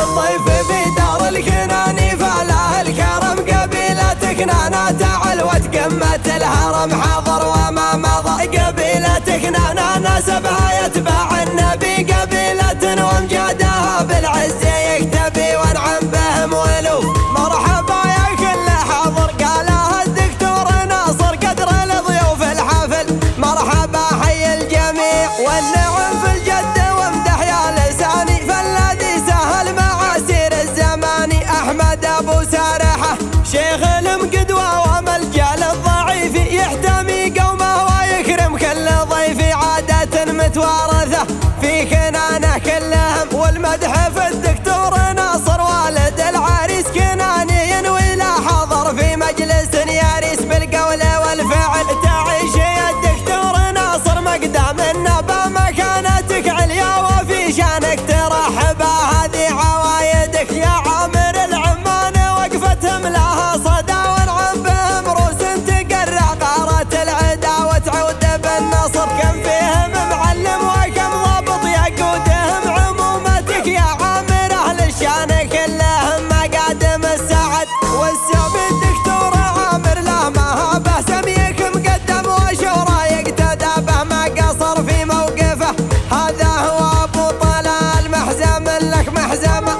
الضيف في دار الكناني فله الكرم قبيلة كنانة تعال وتقمة الهرم حضر وما مضى قبيلة كنانة نسبها يتبع النبي قبيلة وامجادها بالعز يكتفي وانعم بهم ولو مرحبا يا كل حاضر قالها الدكتور ناصر قدر الضيوف الحفل مرحبا حي الجميع والنعم في الجد وامدح يا لساني فالذي سهل معاسير الزمان احمد ابو سارحه شيخ المقدوه وملجا للضعيف يحتمي قومه ويكرم كل ضيف عاده متوارثه في كنانه كلهم والمدح في الدكتور ناصر والد العريس كناني ينوي لا حضر في مجلس ياريس بالقول والفعل تعيش يا الدكتور ناصر مقدام النبا مكانتك عليا وفي شانك ترحب هذه عوايدك يا عامر العمان وقفتهم لها صدى وانعم بهم روس تقرع قارة العدا وتعود بالنصر كم فيهم معلم وكم ضابط يقودهم عمومتك يا عامر اهل الشان كلهم مقادم السعد والسعب الدكتور عامر لا مهابه سميك مقدم وشورى يقتدى به ما قصر في موقفه هذا هو ابو طلال محزم لك محزمه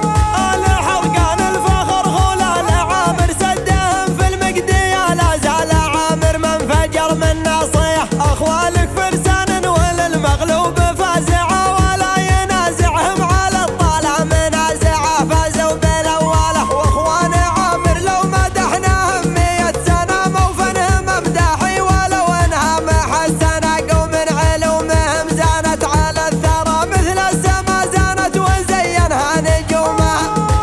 الحرقان الفخر غلال عامر سدهم في المقديه لا زال عامر منفجر من ناصيه اخوالك فرسان وللمغلوب فازعه ولا ينازعهم على الطالع منازعه فازوا بالاوله واخوان عامر لو مدحناهم 100 سنه موفنهم امداحي ولو انها محسنه قوم علومهم زانت على الثرى مثل السما زانت وزينها نجومها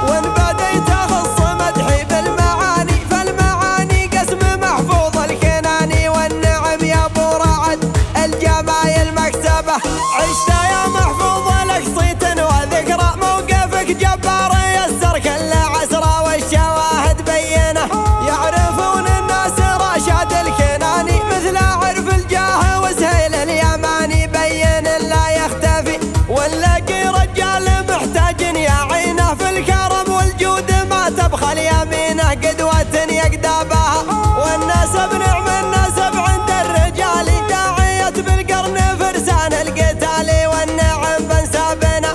وان بديت اخص مدحي بالمعاني فالمعاني قسم محفوظ الكناني والنعم يا ابو رعد الجمايل مكتبه عشت يا محفوظ لك صيت وذكرى موقفك جبار يسر كل عسرة والشواهد بينه يعرفون الناس رشاد الكناني مثل عرف الجاه وسهيل اليماني بين لا يختفي واللاقي رجال محتاج يعينه في الكرم والجود ما تبخل يمينه قدوة يقدى بها والنسب نعم النسب عند الرجال داعية بالقرن فرسان القتال والنعم بنسابنا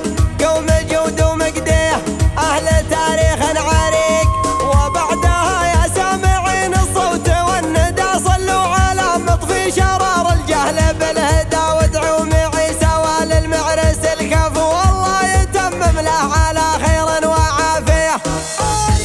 قوم جود ومقديه اهل تاريخ عريق وبعدها يا سامعين الصوت والندى صلوا على مطفي شرار الجهل بالهدى وادعوا معي سوال المعرس الكفو والله يتمم له على خير وعافيه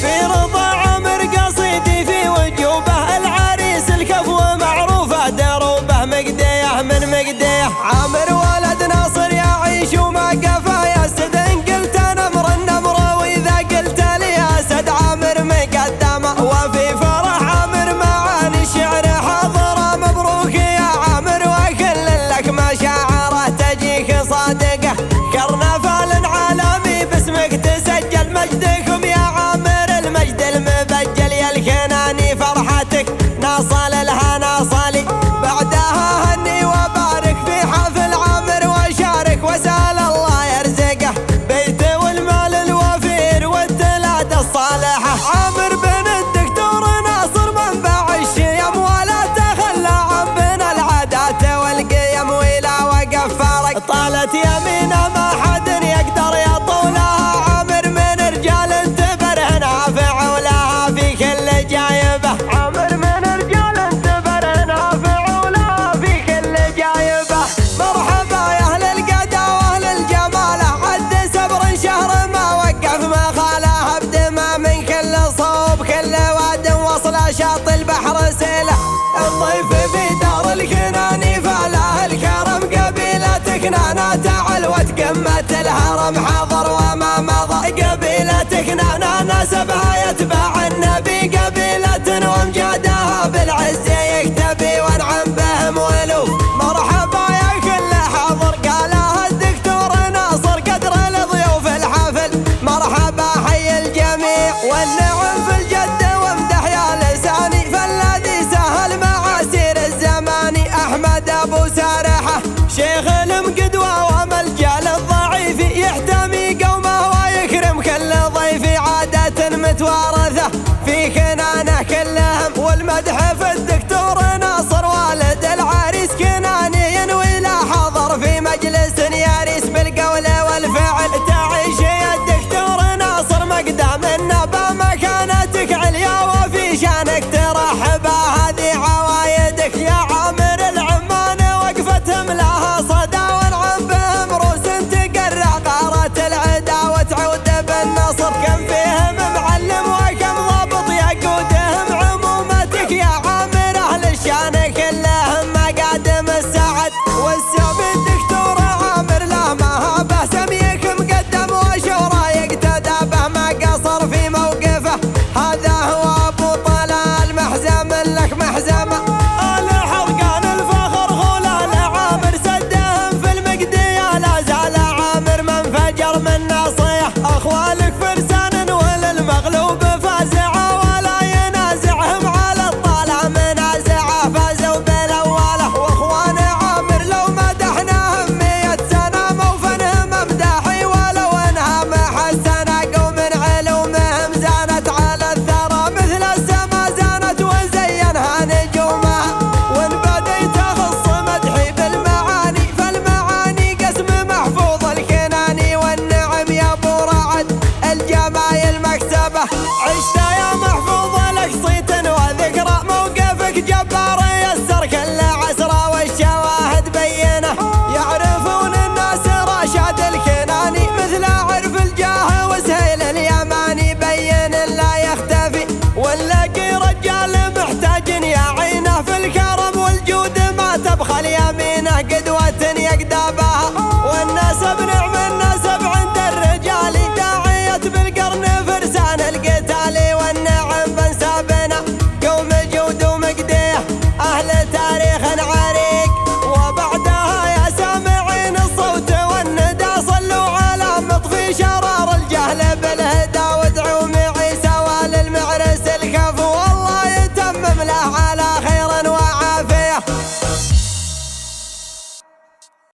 في رضا عامر قصيدي في وجوبه العريس الكفو معروفه دروبه مقديه من مقديه عامر ولد ناصر يعيش وما قفا يا سد ان قلت نمر النمر واذا قلت لي اسد عامر مقدمه وفي فرح عامر معاني الشعر حاضره مبروك يا عامر وكل لك مشاعره تجيك صادقه كرنفال عالمي باسمك تسجل مجدكم يا عامر المجد المبجل يا الكناني فرحتك ناصل الهنا صالي بعدها هني وبارك في حفل عامر وشارك وسال الله يرزقه بيته والمال الوفير والتلاده الصالحه عامر بن الدكتور ناصر منبع الشيم ولا تخلى عن بنا العادات والقيم ولا وقف فارق طالت يمينه ما حد يقدر يطولها عامر من رجال تبره نافع ولها في كل جايبه عامر من رجال تبره نافع ولها في كل جايبه مرحبا يا اهل القدا واهل الجماله عد سبر شهر ما وقف ما خالها بدمه من كل صوب كل واد وصل شاط البحر سيله الضيف في دار الكناني فله الكرم قبيلة كنانة تعال وتقمة الهرم حضر وما مضى قبيلة كنانة نسبها يتبع النبي قبيلة وامجادها بالعز يكتفي وانعم بهم ولو مرحبا يا كل حاضر قالها الدكتور ناصر قدر الضيوف الحفل مرحبا حي الجميع والنعم في الجد وامدح يا لساني فالذي سهل معاسير الزمان احمد ابو سارحه شيخ المقدوه وملجا للضعيف يحتمي قومه ويكرم كل يتوارثه في كنانه كلهم، والمدح في الدكتور ناصر